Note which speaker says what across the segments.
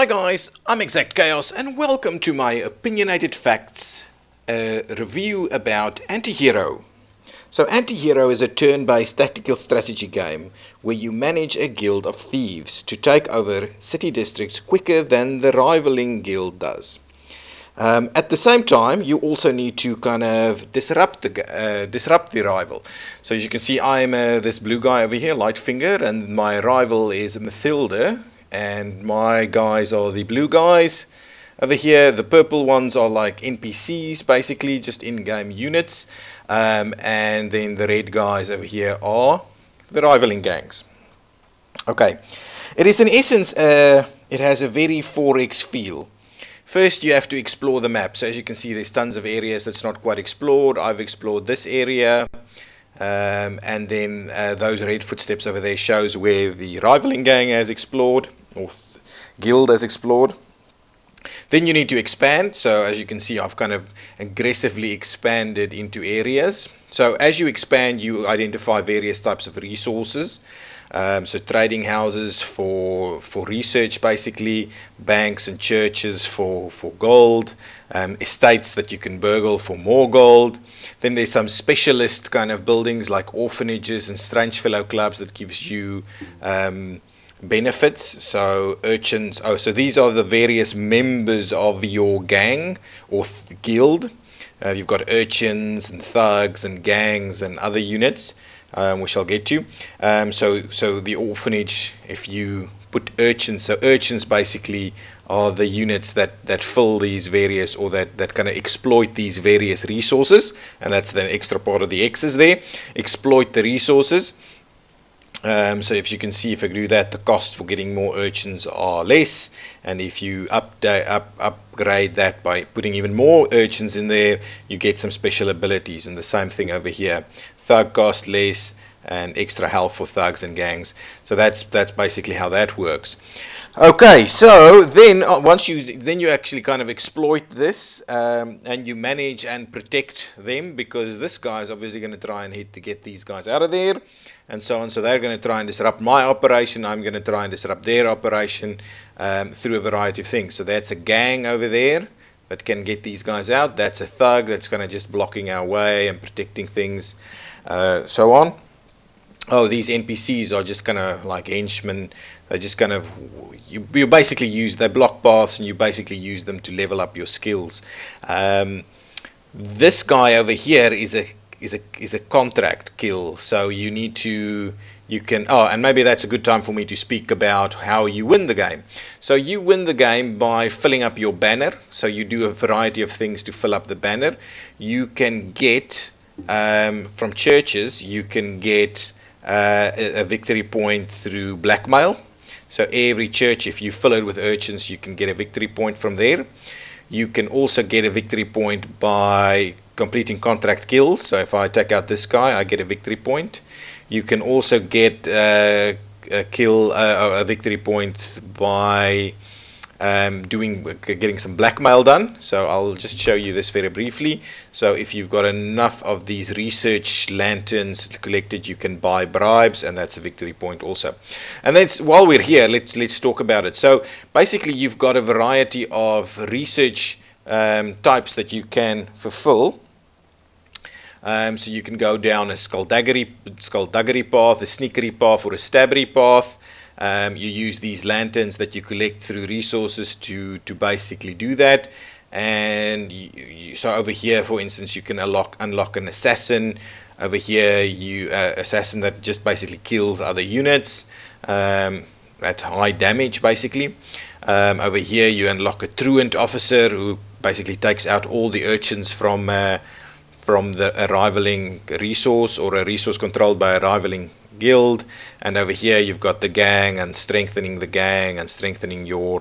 Speaker 1: Hi guys, I'm Exact Chaos and welcome to my Opinionated Facts review about Antihero. So Antihero is a turn-based tactical strategy game where you manage a guild of thieves to take over city districts quicker than the rivaling guild does. At the same time, you also need to kind of disrupt the rival. So as you can see, I'm this blue guy over here, Lightfinger, and my rival is Mathilda, and my guys are the blue guys. Over here, the purple ones are like NPCs, basically just in-game units, and then the red guys over here are the rivaling gangs. Okay, it is in essence, it has a very 4X feel. First, you have to explore the map. So as you can see, there's tons of areas that's not quite explored. I've explored this area, and then those red footsteps over there shows where the rivaling gang has explored, or guild has explored. Then you need to expand. So as you can see, I've kind of aggressively expanded into areas. So as you expand, you identify various types of resources. So trading houses for research, basically, banks and churches for gold, estates that you can burgle for more gold. Then there's some specialist kind of buildings like orphanages and strange fellow clubs that gives you benefits. So urchins. Oh, so these are the various members of your gang or guild. You've got urchins and thugs and gangs and other units. Which I'll get to. So the orphanage, if you put urchins, so urchins basically are the units that fill these various, or that kind of exploit these various resources, and that's the extra part of the X's there. Exploit the resources. So if you can see, if I do that, the cost for getting more urchins are less, and if you upgrade that by putting even more urchins in there, you get some special abilities. And the same thing over here, thug cost less and extra health for thugs and gangs. So that's basically how that works. Okay, so then once you actually kind of exploit this, and you manage and protect them, because this guy is obviously going to try and hit to get these guys out of there, and so on. So they're going to try and disrupt my operation. I'm going to try and disrupt their operation through a variety of things. So that's a gang over there that can get these guys out. That's a thug that's kind of just blocking our way and protecting things, so on. Oh, these NPCs are just kind of like henchmen. They just kind of, you basically use, they block paths, and you basically use them to level up your skills. This guy over here is a contract kill, so you need to, and maybe that's a good time for me to speak about how you win the game. So you win the game by filling up your banner. So you do a variety of things to fill up the banner. You can get, from churches, you can get a victory point through blackmail. So every church, if you fill it with urchins, you can get a victory point from there. You can also get a victory point by completing contract kills. So if I take out this guy, I get a victory point. You can also get a victory point by getting some blackmail done. So I'll just show you this very briefly. So if you've got enough of these research lanterns collected, you can buy bribes, and that's a victory point also. And then while we're here, let's talk about it. So basically, you've got a variety of research types that you can fulfill. So you can go down a skullduggery path, a sneakery path, or a stabbery path. You use these lanterns that you collect through resources to basically do that. And so over here, for instance, you can unlock an assassin. Over here, assassin that just basically kills other units at high damage, basically. Over here, you unlock a truant officer who basically takes out all the urchins from a rivaling resource, or a resource controlled by a rivaling guild. And over here you've got the gang, and strengthening the gang and strengthening your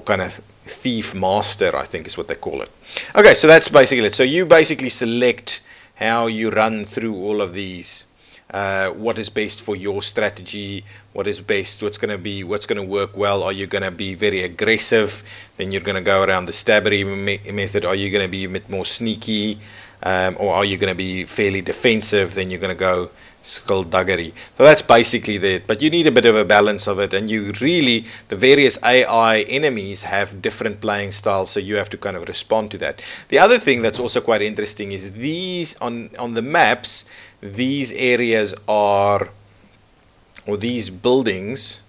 Speaker 1: kind of thief master, I think is what they call it. Okay, so that's basically it. So you basically select how you run through all of these, what is best for your strategy, what is best, what's going to work well. Are you going to be very aggressive? Then you're going to go around the stabbery method. Are you going to be a bit more sneaky? Or are you going to be fairly defensive? Then you're going to go skullduggery. So that's basically it. But you need a bit of a balance of it, and you really, the various AI enemies have different playing styles, so you have to kind of respond to that. The other thing that's also quite interesting is these on the maps, these areas are, or these buildings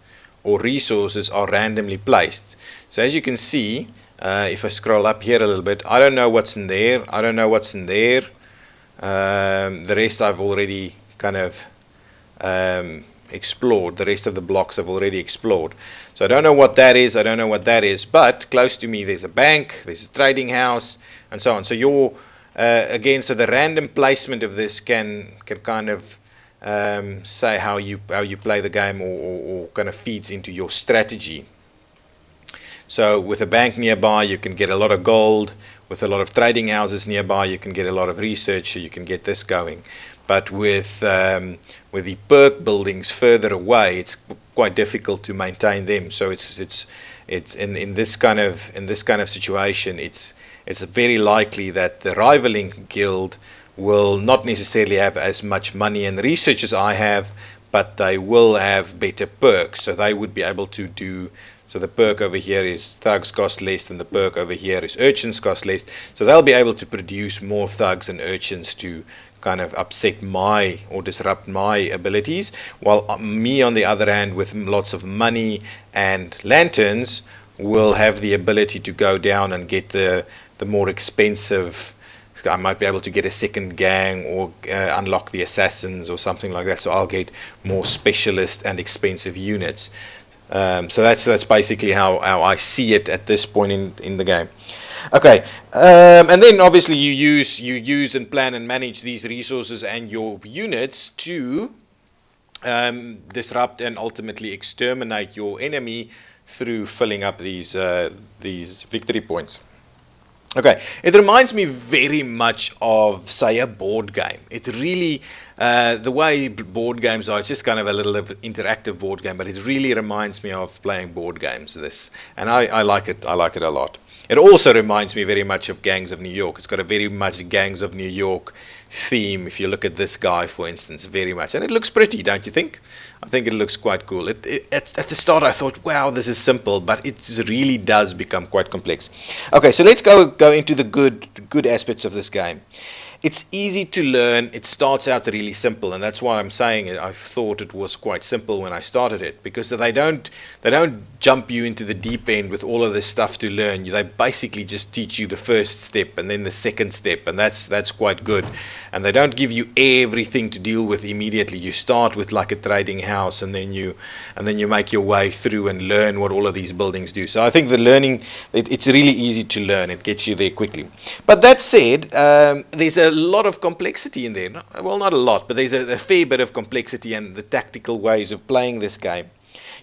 Speaker 1: or resources are randomly placed. So as you can see, if I scroll up here a little bit, I don't know what's in there. I don't know what's in there. The rest I've already kind of explored. The rest of the blocks I've already explored. So I don't know what that is. I don't know what that is. But close to me, there's a bank, there's a trading house, and so on. So your again, so the random placement of this can kind of say how you play the game, or kind of feeds into your strategy. So with a bank nearby, you can get a lot of gold. With a lot of trading houses nearby, you can get a lot of research, so you can get this going. But with the perk buildings further away, it's quite difficult to maintain them. So it's in this kind of situation, it's very likely that the rivaling guild will not necessarily have as much money and research as I have, but they will have better perks. So they would be able to do. So the perk over here is thugs cost less, and the perk over here is urchins cost less. So they'll be able to produce more thugs and urchins to kind of upset my or disrupt my abilities, while me on the other hand, with lots of money and lanterns, will have the ability to go down and get the more expensive. I might be able to get a second gang, or unlock the assassins or something like that. So I'll get more specialist and expensive units. So that's basically how I see it at this point in the game. Okay, and then obviously you use and plan and manage these resources and your units to disrupt and ultimately exterminate your enemy through filling up these victory points. Okay, it reminds me very much of, say, a board game. It really, the way board games are, it's just kind of a little interactive board game, but it really reminds me of playing board games, this. And I like it a lot. It also reminds me very much of Gangs of New York. It's got a very much Gangs of New York theme. If you look at this guy, for instance, very much. And it looks pretty, don't you think? I think it looks quite cool. At the start I thought, wow, this is simple, but it really does become quite complex. Okay, so let's go into the good aspects of this game. It's easy to learn. It starts out really simple, and that's why I'm saying it. I thought it was quite simple when I started it, because they don't jump you into the deep end with all of this stuff to learn. They basically just teach you the first step and then the second step, and that's quite good. And they don't give you everything to deal with immediately. You start with like a trading house, and then you make your way through and learn what all of these buildings do. So I think the learning, it's really easy to learn. It gets you there quickly. But that said, there's a lot of complexity in there. Well, not a lot, but there's a fair bit of complexity and the tactical ways of playing this game.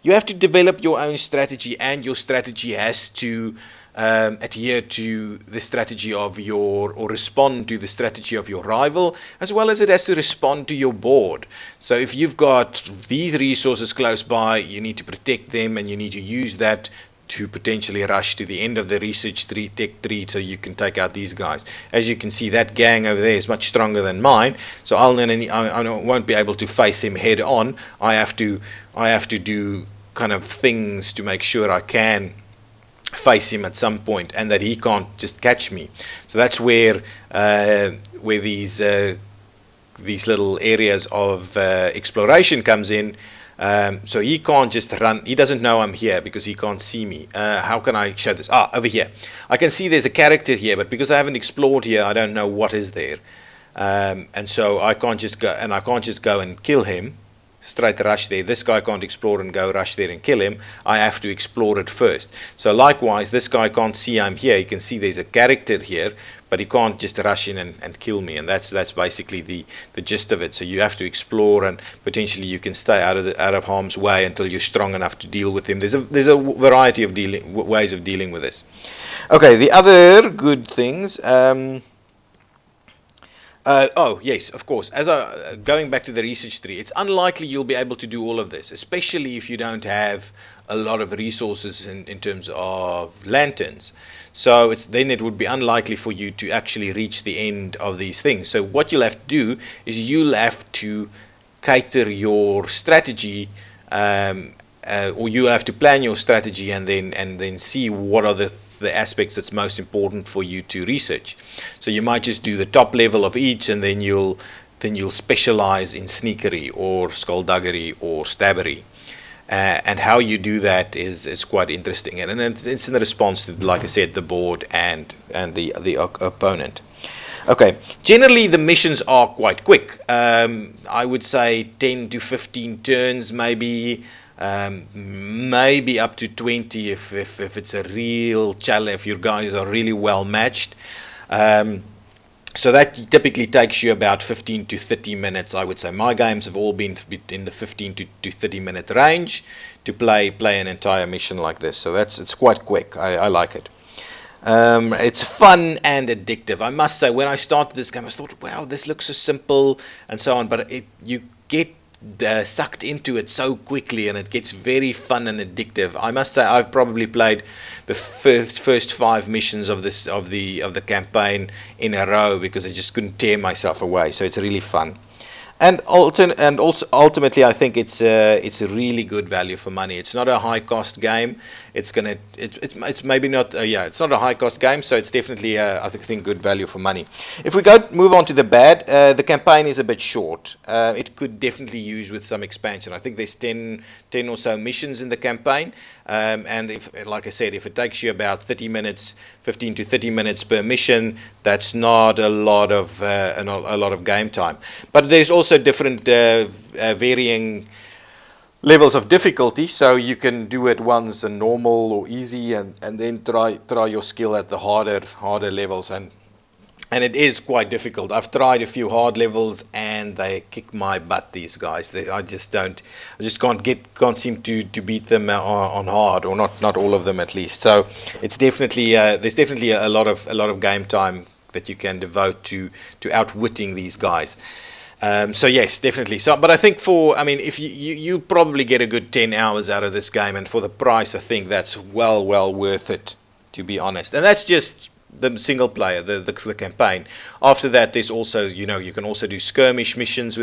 Speaker 1: You have to develop your own strategy, and your strategy has to adhere to the strategy of or respond to the strategy of your rival, as well as it has to respond to your board. So if you've got these resources close by, you need to protect them, and you need to use that to potentially rush to the end of the research tree, tech tree, so you can take out these guys. As you can see, that gang over there is much stronger than mine, so I won't be able to face him head on. I have to do kind of things to make sure I can face him at some point, and that he can't just catch me. So that's where these little areas of exploration comes in. So he can't just run. He doesn't know I'm here because he can't see me. How can I show this? Over here. I can see there's a character here, but because I haven't explored here, I don't know what is there. And so I can't just go, and I can't just go and kill him, straight rush there. This guy can't explore and go rush there and kill him. I have to explore it first. So likewise, this guy can't see I'm here. He can see there's a character here, but he can't just rush in and kill me. And that's basically the gist of it. So you have to explore, and potentially you can stay out of harm's way until you're strong enough to deal with him. There's a variety of ways of dealing with this. Okay, the other good things. Oh yes, of course. As going back to the research tree, it's unlikely you'll be able to do all of this, especially if you don't have a lot of resources in terms of lanterns. So then it would be unlikely for you to actually reach the end of these things. So what you'll have to do is you'll have to cater your strategy, or you have to plan your strategy and then see what are the aspects that's most important for you to research. So you might just do the top level of each, and then you'll specialize in sneakery or skullduggery or stabbery. And how you do that is quite interesting, and it's in response to, like I said, the board and the opponent. Okay, generally the missions are quite quick. I would say 10 to 15 turns, maybe up to 20 if it's a real challenge, if your guys are really well matched. So that typically takes you about 15 to 30 minutes, I would say. My games have all been in the 15 to 30 minute range to play an entire mission like this. So it's quite quick. I like it. It's fun and addictive. I must say, when I started this game, I thought, wow, this looks so simple and so on. But you get sucked into it so quickly, and it gets very fun and addictive. I must say, I've probably played the first 5 missions of the campaign in a row because I just couldn't tear myself away. So it's really fun. And also ultimately, I think it's a really good value for money. It's not a high cost game. It's maybe not it's not a high cost game, so it's definitely I think good value for money. If we move on to the bad, the campaign is a bit short. It could definitely use with some expansion. I think there's 10 or so missions in the campaign, and like I said, if it takes you about 30 minutes, 15 to 30 minutes per mission, that's not a lot of game time. But there's also different varying levels of difficulty, so you can do it once a normal or easy, and then try your skill at the harder levels, and it is quite difficult. I've tried a few hard levels and they kick my butt, these guys. I just can't seem to beat them on hard, or not all of them at least. So it's definitely there's definitely a lot of game time that you can devote to outwitting these guys. So yes, definitely. So, but I think if you probably get a good 10 hours out of this game, and for the price, I think that's well worth it, to be honest. And that's just the single player, the campaign. After that, there's also, you can also do skirmish missions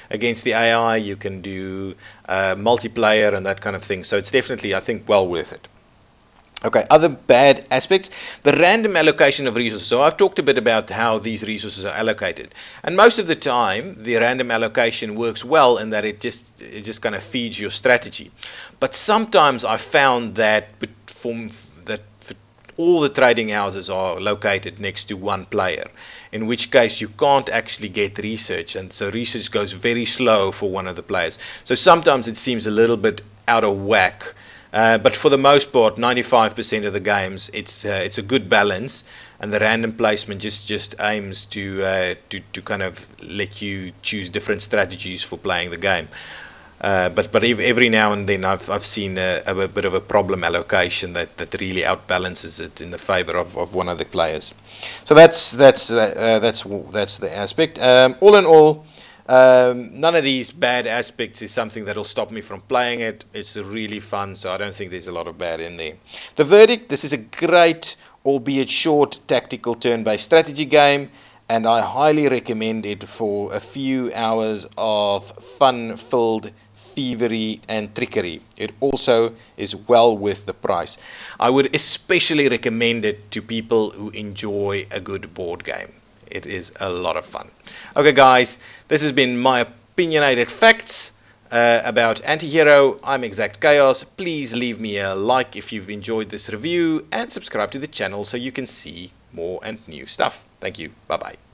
Speaker 1: against the AI. You can do multiplayer and that kind of thing. So it's definitely, I think, well worth it. Okay, other bad aspects, the random allocation of resources. So I've talked a bit about how these resources are allocated, and most of the time the random allocation works well in that it just kind of feeds your strategy. But sometimes I found that all the trading houses are located next to one player, in which case you can't actually get research, and so research goes very slow for one of the players. So sometimes it seems a little bit out of whack. But for the most part, 95% of the games, it's a good balance, and the random placement just aims to kind of let you choose different strategies for playing the game. But every now and then I've seen a bit of a problem allocation that really outbalances it in the favor of one of the players. So that's the aspect. All in all, none of these bad aspects is something that'll stop me from playing it. It's really fun, so I don't think there's a lot of bad in there. The verdict: this is a great, albeit short, tactical turn-based strategy game, and I highly recommend it for a few hours of fun-filled thievery and trickery. It also is well worth the price. I would especially recommend it to people who enjoy a good board game. It is a lot of fun. Okay guys, this has been my opinionated facts about Antihero. I'm Exact Chaos. Please leave me a like if you've enjoyed this review, and subscribe to the channel so you can see more and new stuff. Thank you. Bye bye.